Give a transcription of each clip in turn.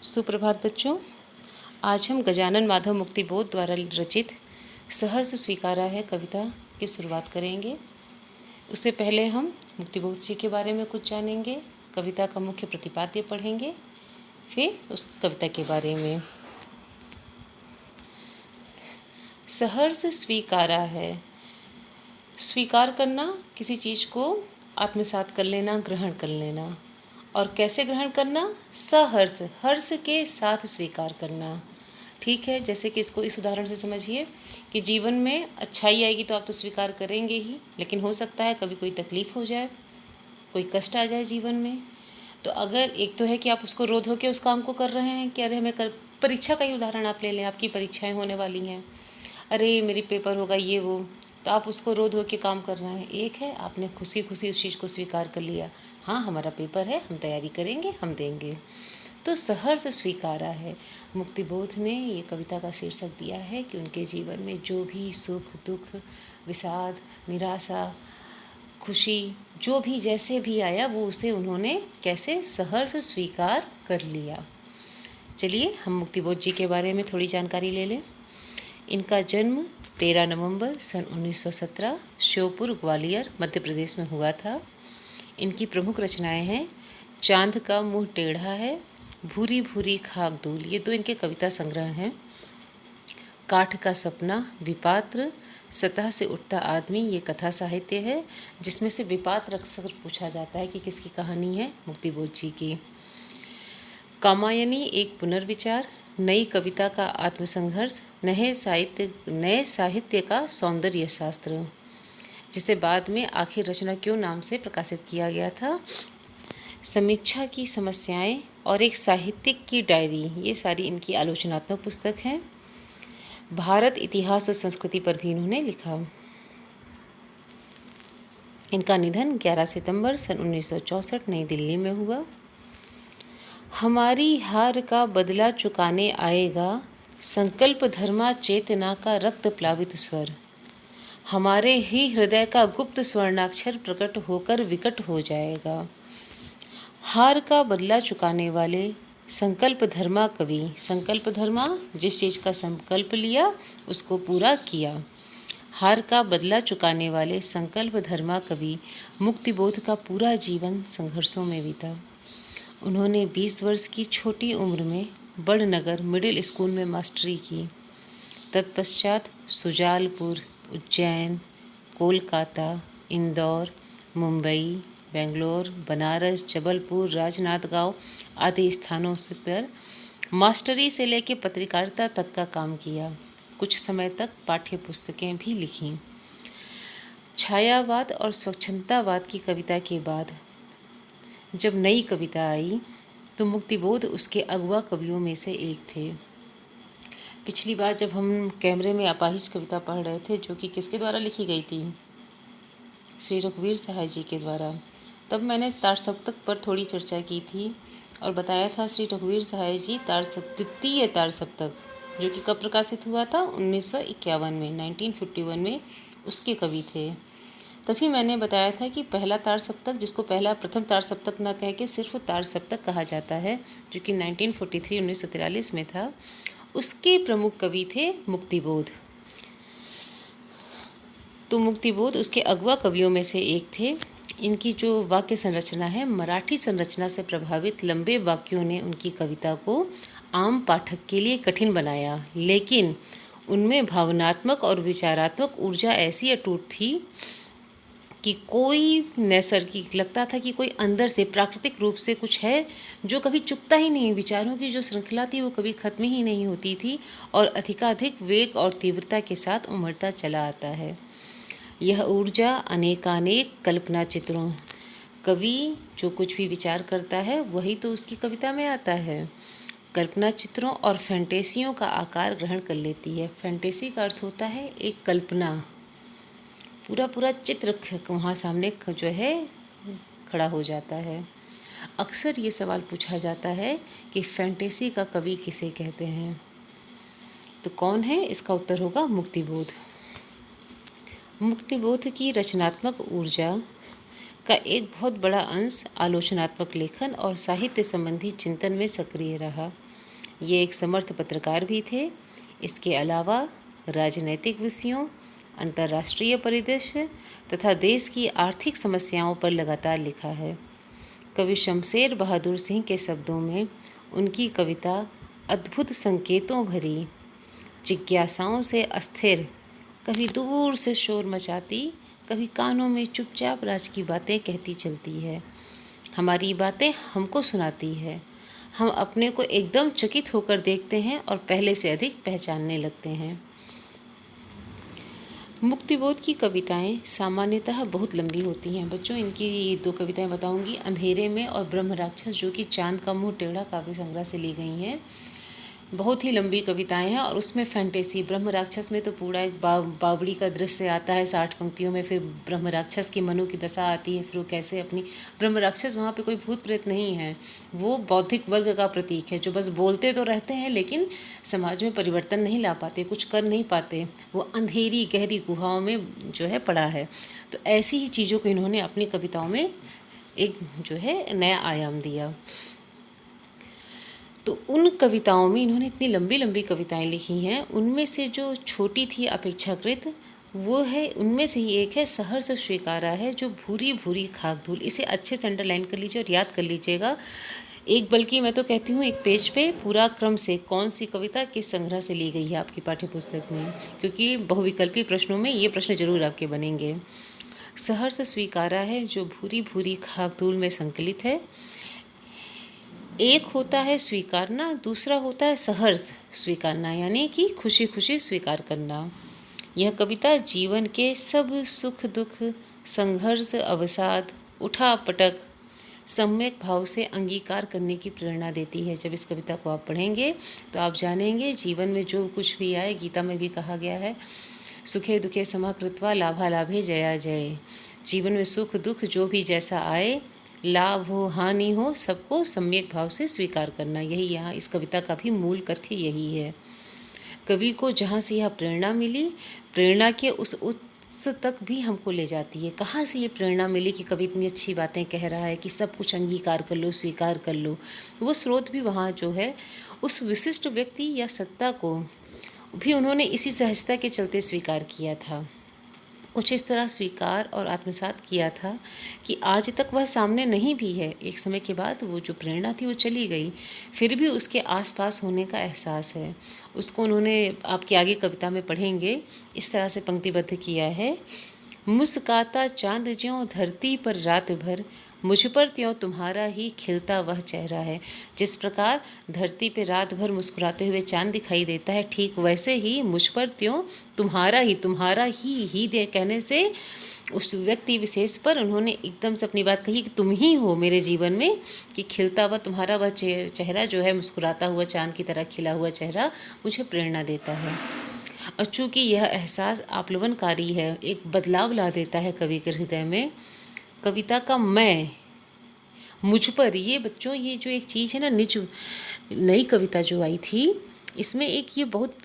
सुप्रभात बच्चों। आज हम गजानन माधव मुक्तिबोध द्वारा रचित सहर्ष स्वीकारा है कविता की शुरुआत करेंगे। उससे पहले हम मुक्तिबोध जी के बारे में कुछ जानेंगे, कविता का मुख्य प्रतिपाद्य पढ़ेंगे, फिर उस कविता के बारे में। सहर्ष स्वीकारा है, स्वीकार करना, किसी चीज़ को आत्मसात कर लेना, ग्रहण कर लेना। और कैसे ग्रहण करना? सहर्ष, हर्ष के साथ स्वीकार करना। ठीक है, जैसे कि इसको इस उदाहरण से समझिए कि जीवन में अच्छाई आएगी तो आप तो स्वीकार करेंगे ही, लेकिन हो सकता है कभी कोई तकलीफ़ हो जाए, कोई कष्ट आ जाए जीवन में। तो अगर एक तो है कि आप उसको रोध होकर उस काम को कर रहे हैं कि अरे हमें परीक्षा का ही उदाहरण आप ले लें, आपकी परीक्षाएं होने वाली हैं, अरे मेरी पेपर होगा ये वो, तो आप उसको रो धो के काम कर रहे हैं। एक है आपने खुशी खुशी उस चीज़ को स्वीकार कर लिया, हाँ हमारा पेपर है, हम तैयारी करेंगे, हम देंगे, तो सहर्ष स्वीकारा है। मुक्तिबोध ने ये कविता का शीर्षक दिया है कि उनके जीवन में जो भी सुख दुख, विषाद, निराशा, खुशी, जो भी जैसे भी आया वो उसे उन्होंने कैसे सहर्ष स्वीकार कर लिया। चलिए हम मुक्तिबोध जी के बारे में थोड़ी जानकारी ले लें। इनका जन्म 13 नवंबर सन 1917 श्योपुर ग्वालियर मध्य प्रदेश में हुआ था। इनकी प्रमुख रचनाएं हैं चांद का मुंह टेढ़ा है, भूरी भूरी खाक धूल, ये दो इनके कविता संग्रह हैं। काठ का सपना, विपात्र, सतह से उठता आदमी, ये कथा साहित्य है जिसमें से विपात्र अक्सर पूछा जाता है कि किसकी कहानी है, मुक्तिबोध जी की। कामायनी एक पुनर्विचार, नई कविता का आत्मसंघर्ष, नए साहित्य का सौंदर्य शास्त्र, जिसे बाद में आखिर रचना क्यों नाम से प्रकाशित किया गया था। समीक्षा की समस्याएं और एक साहित्यिक की डायरी, ये सारी इनकी आलोचनात्मक पुस्तक हैं। भारत इतिहास और संस्कृति पर भी इन्होंने लिखा। इनका निधन 11 सितंबर सन 1964 नई दिल्ली में हुआ। हमारी हार का बदला चुकाने आएगा, संकल्प धर्मा चेतना का रक्त प्लावित स्वर, हमारे ही हृदय का गुप्त स्वर्णाक्षर प्रकट होकर विकट हो जाएगा। हार का बदला चुकाने वाले संकल्प धर्मा कवि, संकल्प धर्मा जिस चीज़ का संकल्प लिया उसको पूरा किया। हार का बदला चुकाने वाले संकल्प धर्मा कवि मुक्तिबोध का पूरा जीवन संघर्षों में बीता। उन्होंने 20 वर्ष की छोटी उम्र में बड़नगर मिडिल स्कूल में मास्टरी की। तत्पश्चात सुजालपुर, उज्जैन, कोलकाता, इंदौर, मुंबई, बेंगलोर, बनारस, जबलपुर, राजनांदगांव आदि स्थानों से पर मास्टरी से लेकर पत्रकारिता तक का काम किया। कुछ समय तक पाठ्य पुस्तकें भी लिखीं। छायावाद और स्वच्छंदतावाद की कविता के बाद जब नई कविता आई तो मुक्तिबोध उसके अगुआ कवियों में से एक थे। पिछली बार जब हम कैमरे में अपाहिज कविता पढ़ रहे थे, जो कि किसके द्वारा लिखी गई थी, श्री रघुवीर सहाय जी के द्वारा, तब मैंने तार सप्तक पर थोड़ी चर्चा की थी और बताया था श्री रघुवीर सहाय जी द्वितीय तार सप्तक, जो कि कब प्रकाशित हुआ था, 1951 में, 1951 में उसके कवि थे। तभी मैंने बताया था कि पहला तार सप्तक, जिसको प्रथम तार सप्तक न कह के सिर्फ तार सप्तक कहा जाता है, जो कि 1943 में था, उसके प्रमुख कवि थे मुक्तिबोध। तो मुक्तिबोध उसके अगुआ कवियों में से एक थे। इनकी जो वाक्य संरचना है, मराठी संरचना से प्रभावित लंबे वाक्यों ने उनकी कविता को आम पाठक के लिए कठिन बनाया, लेकिन उनमें भावनात्मक और विचारात्मक ऊर्जा ऐसी अटूट थी कि कोई नैसर्गिक लगता था कि कोई अंदर से प्राकृतिक रूप से कुछ है जो कभी चुकता ही नहीं। विचारों की जो श्रृंखला थी वो कभी खत्म ही नहीं होती थी और अधिकाधिक वेग और तीव्रता के साथ उमड़ता चला आता है। यह ऊर्जा अनेकानेक कल्पना चित्रों, कवि जो कुछ भी विचार करता है वही तो उसकी कविता में आता है, कल्पना चित्रों और फैंटेसियों का आकार ग्रहण कर लेती है। फैंटेसी का अर्थ होता है एक कल्पना, पूरा चित्र वहाँ सामने जो है खड़ा हो जाता है। अक्सर ये सवाल पूछा जाता है कि फैंटेसी का कवि किसे कहते हैं, तो कौन है? इसका उत्तर होगा मुक्तिबोध। मुक्तिबोध की रचनात्मक ऊर्जा का एक बहुत बड़ा अंश आलोचनात्मक लेखन और साहित्य संबंधी चिंतन में सक्रिय रहा। ये एक समर्थ पत्रकार भी थे। इसके अलावा राजनैतिक विषयों, अंतर्राष्ट्रीय परिदृश्य तथा देश की आर्थिक समस्याओं पर लगातार लिखा है। कवि शमशेर बहादुर सिंह के शब्दों में उनकी कविता अद्भुत संकेतों भरी, जिज्ञासाओं से अस्थिर, कभी दूर से शोर मचाती, कभी कानों में चुपचाप राज की बातें कहती चलती है। हमारी बातें हमको सुनाती है। हम अपने को एकदम चकित होकर देखते हैं और पहले से अधिक पहचानने लगते हैं। मुक्तिबोध की कविताएं सामान्यतः बहुत लंबी होती हैं। बच्चों, इनकी 2 कविताएं बताऊंगी, अंधेरे में और ब्रह्म राक्षस, जो कि चांद का मुंह टेढ़ा काव्य संग्रह से ली गई हैं। बहुत ही लंबी कविताएं हैं और उसमें फैंटेसी, ब्रह्म राक्षस में तो पूरा एक बावड़ी का दृश्य आता है 60 पंक्तियों में। फिर ब्रह्म राक्षस की मनु की दशा आती है, फिर वो कैसे अपनी, ब्रह्म राक्षस वहाँ पे कोई भूत प्रेत नहीं है, वो बौद्धिक वर्ग का प्रतीक है जो बस बोलते तो रहते हैं लेकिन समाज में परिवर्तन नहीं ला पाते, कुछ कर नहीं पाते। वो अंधेरी गहरी गुहाओं में जो है पड़ा है। तो ऐसी ही चीज़ों को इन्होंने अपनी कविताओं में एक जो है नया आयाम दिया। तो उन कविताओं में इन्होंने इतनी लंबी लंबी कविताएं लिखी हैं, उनमें से जो छोटी थी अपेक्षाकृत, वो है, उनमें से ही एक है सहर्ष स्वीकारा है, जो भूरी भूरी खाक धूल। इसे अच्छे से अंडरलाइन कर लीजिए और याद कर लीजिएगा। एक, बल्कि मैं तो कहती हूँ एक पेज पे पूरा क्रम से कौन सी कविता किस संग्रह से ली गई है आपकी पाठ्य पुस्तक में, क्योंकि बहुविकल्पी प्रश्नों में ये प्रश्न जरूर आपके बनेंगे। सहर्ष स्वीकारा है जो भूरी भूरी खाक धूल में संकलित है। एक होता है स्वीकारना, दूसरा होता है सहर्ष स्वीकारना, यानी कि खुशी खुशी स्वीकार करना। यह कविता जीवन के सब सुख दुख, संघर्ष, अवसाद, उठा पटक सम्यक भाव से अंगीकार करने की प्रेरणा देती है। जब इस कविता को आप पढ़ेंगे तो आप जानेंगे जीवन में जो कुछ भी आए, गीता में भी कहा गया है, सुखे दुखे समा कृत्वा लाभा लाभे जया जय। जीवन में सुख दुख जो भी जैसा आए, लाभ हो हानि हो, सबको सम्यक भाव से स्वीकार करना, यही यहाँ इस कविता का भी मूल तथ्य यही है। कवि को जहाँ से यह प्रेरणा मिली, प्रेरणा के उस उत्स तक भी हमको ले जाती है। कहाँ से ये प्रेरणा मिली कि कवि इतनी अच्छी बातें कह रहा है कि सब कुछ अंगीकार कर लो, स्वीकार कर लो। वो स्रोत भी वहाँ जो है, उस विशिष्ट व्यक्ति या सत्ता को भी उन्होंने इसी सहजता के चलते स्वीकार किया था। कुछ इस तरह स्वीकार और आत्मसात किया था कि आज तक वह सामने नहीं भी है। एक समय के बाद वो जो प्रेरणा थी वो चली गई, फिर भी उसके आसपास होने का एहसास है। उसको उन्होंने आपके आगे कविता में पढ़ेंगे, इस तरह से पंक्तिबद्ध किया है। मुस्काता चांद ज्यों धरती पर रात भर, मुझ पर त्यों तुम्हारा ही खिलता वह चेहरा है। जिस प्रकार धरती पे रात भर मुस्कुराते हुए चांद दिखाई देता है, ठीक वैसे ही मुझ पर त्यों तुम्हारा ही दे कहने से उस व्यक्ति विशेष पर उन्होंने एकदम से अपनी बात कही कि तुम ही हो मेरे जीवन में, कि खिलता हुआ तुम्हारा वह चेहरा जो है, मुस्कुराता हुआ चांद की तरह खिला हुआ चेहरा मुझे प्रेरणा देता है। और चूँकि यह एहसास आप्लवनकारी है, एक बदलाव ला देता है कवि के हृदय में। कविता का मैं, मुझ पर, ये बच्चों ये जो एक चीज़ है ना, निज नई कविता जो आई थी, इसमें एक ये बहुत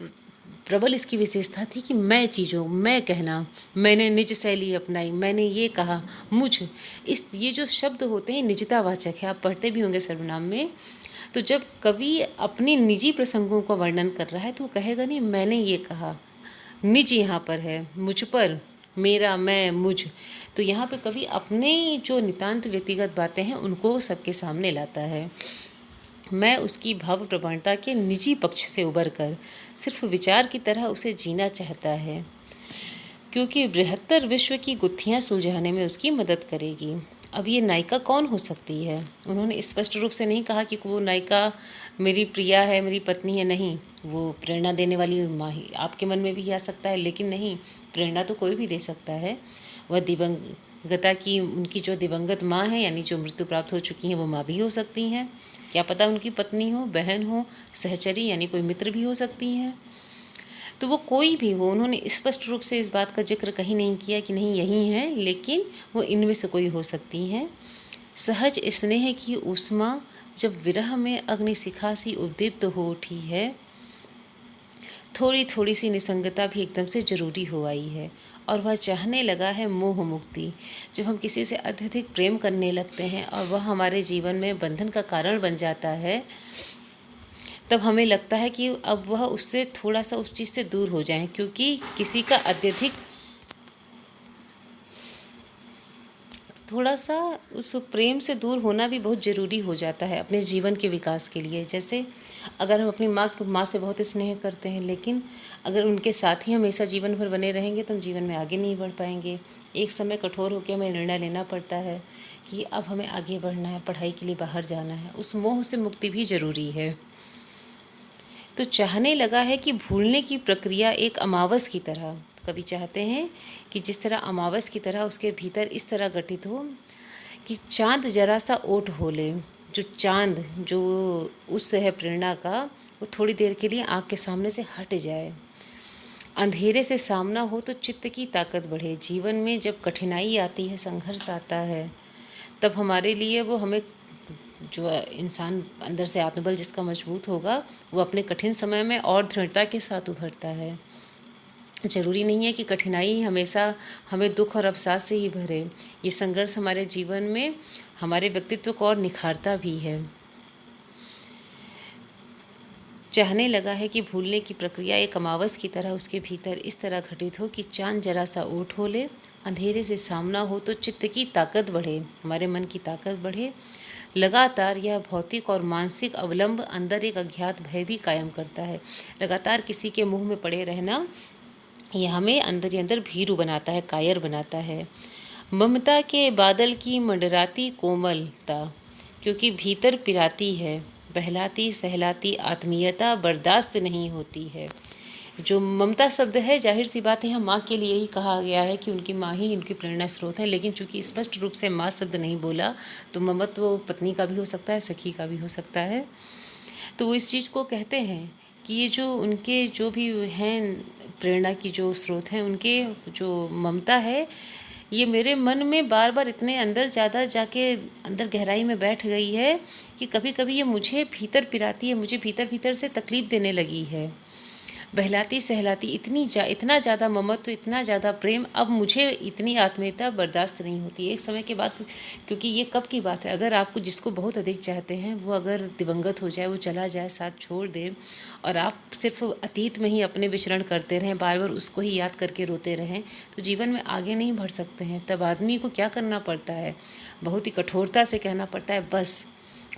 प्रबल इसकी विशेषता थी कि मैं चीज़ों, मैं कहना, मैंने निज शैली अपनाई, मैंने ये कहा, मुझ, इस ये जो शब्द होते हैं निजतावाचक है। आप पढ़ते भी होंगे सर्वनाम में। तो जब कवि अपनी निजी प्रसंगों का वर्णन कर रहा है तो वो कहेगा नहीं मैंने ये कहा, निज यहाँ पर है, मुझ पर, मेरा, मैं, मुझ। तो यहाँ पे कवि अपने जो नितांत व्यक्तिगत बातें हैं उनको सबके सामने लाता है। मैं उसकी भाव प्रवणता के निजी पक्ष से उबर कर सिर्फ विचार की तरह उसे जीना चाहता है, क्योंकि बृहत्तर विश्व की गुत्थियाँ सुलझाने में उसकी मदद करेगी। अब ये नायिका कौन हो सकती है? उन्होंने स्पष्ट रूप से नहीं कहा कि वो नायिका मेरी प्रिया है, मेरी पत्नी है, नहीं, वो प्रेरणा देने वाली माँ ही आपके मन में भी आ सकता है, लेकिन नहीं, प्रेरणा तो कोई भी दे सकता है। वह दिवंगता की, उनकी जो दिवंगत माँ है, यानी जो मृत्यु प्राप्त हो चुकी हैं, वो माँ भी हो सकती हैं। क्या पता उनकी पत्नी हो, बहन हो, सहचरी यानी कोई मित्र भी हो सकती हैं। तो वो कोई भी हो, उन्होंने स्पष्ट रूप से इस बात का जिक्र कहीं नहीं किया कि नहीं यही है, लेकिन वो इनमें से कोई हो सकती हैं। सहज स्नेह की ऊष्मा जब विरह में अग्निशिखा सी उद्दीप्त हो उठी है, थोड़ी थोड़ी सी निसंगता भी एकदम से जरूरी हो आई है, और वह चाहने लगा है मोह मुक्ति। जब हम किसी से अत्यधिक प्रेम करने लगते हैं और वह हमारे जीवन में बंधन का कारण बन जाता है, तब हमें लगता है कि अब वह उससे थोड़ा-सा उस चीज़ से दूर हो जाएँ, क्योंकि किसी का अत्यधिक थोड़ा-सा उस प्रेम से दूर होना भी बहुत ज़रूरी हो जाता है अपने जीवन के विकास के लिए। जैसे अगर हम अपनी माँ से बहुत स्नेह करते हैं, लेकिन अगर उनके साथ ही हमेशा जीवन भर बने रहेंगे तो हम जीवन में आगे नहीं बढ़ पाएँगे। एक समय कठोर होके हमें निर्णय लेना पड़ता है कि अब हमें आगे बढ़ना है, पढ़ाई के लिए बाहर जाना है। उस मोह से मुक्ति भी ज़रूरी है। तो चाहने लगा है कि भूलने की प्रक्रिया एक अमावस की तरह, कवि चाहते हैं कि जिस तरह अमावस की तरह उसके भीतर इस तरह घटित हो कि चाँद जरा सा ओट हो ले। जो चाँद जो उस है प्रेरणा का, वो थोड़ी देर के लिए आँख के सामने से हट जाए। अंधेरे से सामना हो तो चित्त की ताकत बढ़े। जीवन में जब कठिनाई आती है, संघर्ष आता है, तब हमारे लिए वो हमें जो इंसान अंदर से आत्मबल जिसका मजबूत होगा, वो अपने कठिन समय में और दृढ़ता के साथ उभरता है। ज़रूरी नहीं है कि कठिनाई हमेशा हमें दुख और अवसाद से ही भरे। ये संघर्ष हमारे जीवन में हमारे व्यक्तित्व को और निखारता भी है। चाहने लगा है कि भूलने की प्रक्रिया एक अमावस की तरह उसके भीतर इस तरह घटित हो कि चाँद जरा सा ओट हो ले। अंधेरे से सामना हो तो चित्त की ताकत बढ़े, हमारे मन की ताकत बढ़े। लगातार यह भौतिक और मानसिक अवलंब अंदर एक अज्ञात भय भी कायम करता है। लगातार किसी के मुँह में पड़े रहना, यह हमें अंदर ही अंदर भीरू बनाता है, कायर बनाता है। ममता के बादल की मंडराती कोमलता, क्योंकि भीतर पिराती है, बहलाती सहलाती आत्मीयता बर्दाश्त नहीं होती है। जो ममता शब्द है, जाहिर सी बात है, यहाँ माँ के लिए ही कहा गया है कि उनकी माँ ही उनकी प्रेरणा स्रोत है, लेकिन चूंकि स्पष्ट रूप से माँ शब्द नहीं बोला, तो ममत्व पत्नी का भी हो सकता है, सखी का भी हो सकता है। तो वो इस चीज़ को कहते हैं कि ये जो उनके जो भी हैं प्रेरणा की जो स्रोत हैं, उनके जो ममता है, ये मेरे मन में बार बार इतने अंदर ज़्यादा जाके अंदर गहराई में बैठ गई है कि कभी कभी ये मुझे भीतर पिराती है, मुझे भीतर भीतर से तकलीफ़ देने लगी है। बहलाती सहलाती इतना ज़्यादा ममत्व, इतना ज़्यादा प्रेम, अब मुझे इतनी आत्मीयता बर्दाश्त नहीं होती। एक समय के बाद क्योंकि ये कब की बात है, अगर आपको जिसको बहुत अधिक चाहते हैं वो अगर दिवंगत हो जाए, वो चला जाए, साथ छोड़ दे, और आप सिर्फ अतीत में ही अपने विचरण करते रहें, बार बार उसको ही याद करके रोते रहें, तो जीवन में आगे नहीं बढ़ सकते हैं। तब आदमी को क्या करना पड़ता है, बहुत ही कठोरता से कहना पड़ता है, बस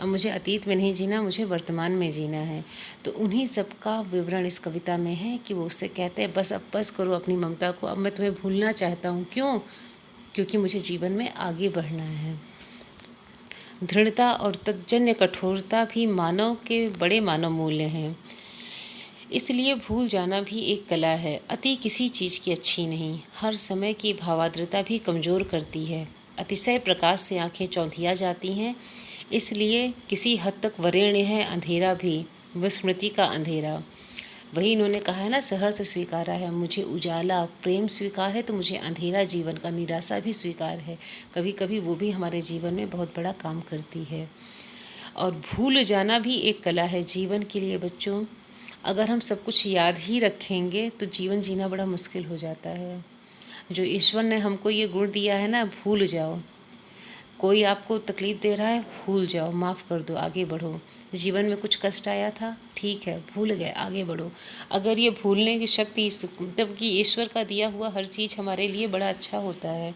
अब मुझे अतीत में नहीं जीना, मुझे वर्तमान में जीना है। तो उन्हीं सब का विवरण इस कविता में है कि वो उससे कहते हैं, बस अब बस करो अपनी ममता को, अब मैं तुम्हें भूलना चाहता हूँ। क्यों? क्योंकि मुझे जीवन में आगे बढ़ना है। दृढ़ता और तज्जन्य कठोरता भी मानव के बड़े मानव मूल्य हैं। इसलिए भूल जाना भी एक कला है। अति किसी चीज़ की अच्छी नहीं। हर समय की भावाद्रता भी कमज़ोर करती है। अतिशय प्रकाश से आंखें चौंधिया जाती हैं। इसलिए किसी हद तक वरेण्य है अंधेरा भी, विस्मृति का अंधेरा। वही इन्होंने कहा है ना, सहर्ष स्वीकारा है। मुझे उजाला प्रेम स्वीकार है, तो मुझे अंधेरा जीवन का निराशा भी स्वीकार है। कभी कभी वो भी हमारे जीवन में बहुत बड़ा काम करती है। और भूल जाना भी एक कला है जीवन के लिए बच्चों। अगर हम सब कुछ याद ही रखेंगे तो जीवन जीना बड़ा मुश्किल हो जाता है। जो ईश्वर ने हमको ये गुण दिया है ना, भूल जाओ। कोई आपको तकलीफ़ दे रहा है, भूल जाओ, माफ़ कर दो, आगे बढ़ो। जीवन में कुछ कष्ट आया था, ठीक है, भूल गए, आगे बढ़ो। अगर ये भूलने की शक्ति मतलब कि ईश्वर का दिया हुआ हर चीज़ हमारे लिए बड़ा अच्छा होता है।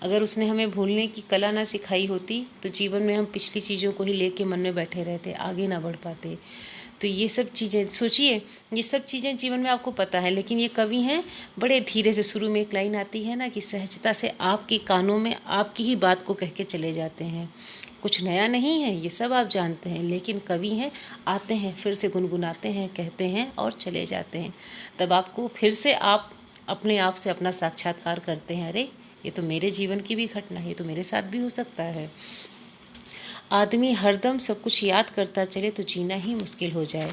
अगर उसने हमें भूलने की कला ना सिखाई होती तो जीवन में हम पिछली चीज़ों को ही लेके मन में बैठे रहते, आगे ना बढ़ पाते। तो ये सब चीज़ें सोचिए, ये सब चीज़ें जीवन में आपको पता है, लेकिन ये कवि हैं, बड़े धीरे से शुरू में एक लाइन आती है ना कि सहजता से आपके कानों में आपकी ही बात को कह के चले जाते हैं। कुछ नया नहीं है, ये सब आप जानते हैं, लेकिन कवि हैं, आते हैं, फिर से गुनगुनाते हैं, कहते हैं और चले जाते हैं। तब आपको फिर से आप अपने आप से अपना साक्षात्कार करते हैं, अरे ये तो मेरे जीवन की भी घटना है, ये तो मेरे साथ भी हो सकता है। आदमी हरदम सब कुछ याद करता चले तो जीना ही मुश्किल हो जाए।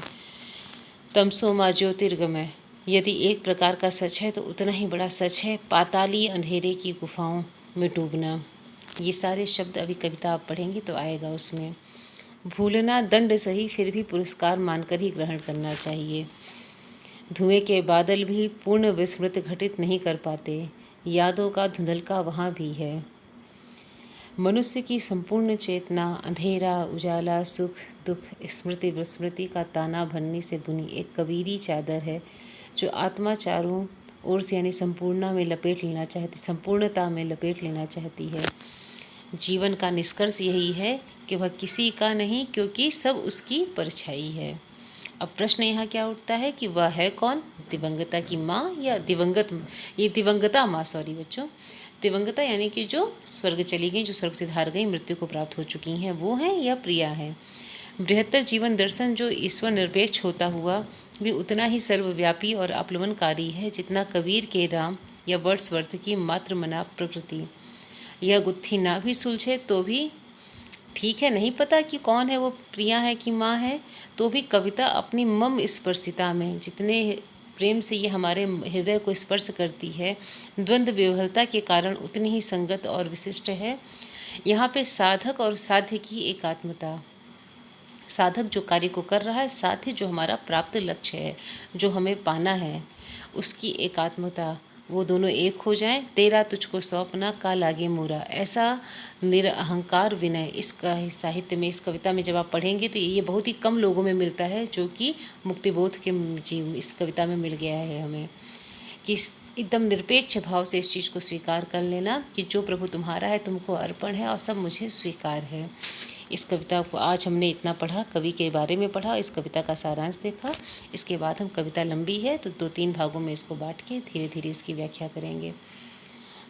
तमसो माँ ज्योतिर्गमय यदि एक प्रकार का सच है तो उतना ही बड़ा सच है पाताली अंधेरे की गुफाओं में डूबना। ये सारे शब्द अभी कविता आप पढ़ेंगी तो आएगा उसमें। भूलना दंड सही, फिर भी पुरस्कार मानकर ही ग्रहण करना चाहिए। धुएं के बादल भी पूर्ण विस्मृत घटित नहीं कर पाते, यादों का धुंधलका वहाँ भी है। मनुष्य की संपूर्ण चेतना अंधेरा उजाला सुख दुख स्मृति विस्मृति का ताना भरने से बुनी एक कबीरी चादर है जो आत्मा चारों ओर से यानी संपूर्णता में लपेट लेना चाहती है। जीवन का निष्कर्ष यही है कि वह किसी का नहीं क्योंकि सब उसकी परछाई है। अब प्रश्न यहाँ क्या उठता है कि वह है कौन, दिवंगता की माँ या दिवंगता माँ, सॉरी बच्चों, दिवंगता यानी कि जो स्वर्ग चली गई, जो स्वर्ग से धार गई, मृत्यु को प्राप्त हो चुकी हैं, वो हैं या प्रिया है। बृहत्तर जीवन दर्शन जो ईश्वर निरपेक्ष होता हुआ भी उतना ही सर्वव्यापी और अपलवनकारी है जितना कबीर के राम या वर्ड्सवर्थ की मात्र मना प्रकृति। यह गुत्थी ना भी सुलझे तो भी ठीक है, नहीं पता कि कौन है वो, प्रिया है कि माँ है, तो भी कविता अपनी मम स्पर्शिता में जितने प्रेम से ये हमारे हृदय को स्पर्श करती है, द्वंद्व विह्वलता के कारण उतनी ही संगत और विशिष्ट है। यहाँ पे साधक और साध्य की एकात्मता, साधक जो कार्य को कर रहा है, साथ ही जो हमारा प्राप्त लक्ष्य है, जो हमें पाना है, उसकी एकात्मता, वो दोनों एक हो जाएं। तेरा तुझको सौंपना का लागे मोरा, ऐसा निरअहंकार विनय इस साहित्य में, इस कविता में जब आप पढ़ेंगे तो ये बहुत ही कम लोगों में मिलता है, जो कि मुक्तिबोध के जीव इस कविता में मिल गया है हमें, कि एकदम निरपेक्ष भाव से इस चीज़ को स्वीकार कर लेना कि जो प्रभु तुम्हारा है, तुमको अर्पण है और सब मुझे स्वीकार है। इस कविता को आज हमने इतना पढ़ा, कवि के बारे में पढ़ा, इस कविता का सारांश देखा। इसके बाद हम, कविता लंबी है तो 2-3 भागों में इसको बांट के धीरे धीरे इसकी व्याख्या करेंगे।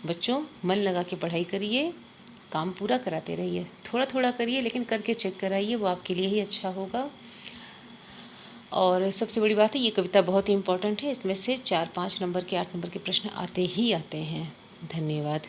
बच्चों मन लगा के पढ़ाई करिए, काम पूरा कराते रहिए, थोड़ा थोड़ा करिए लेकिन करके चेक कराइए, वो आपके लिए ही अच्छा होगा। और सबसे बड़ी बात है, ये कविता बहुत ही इम्पोर्टेंट है, इसमें से 4-5 नंबर के 8 नंबर के प्रश्न आते ही आते हैं। धन्यवाद।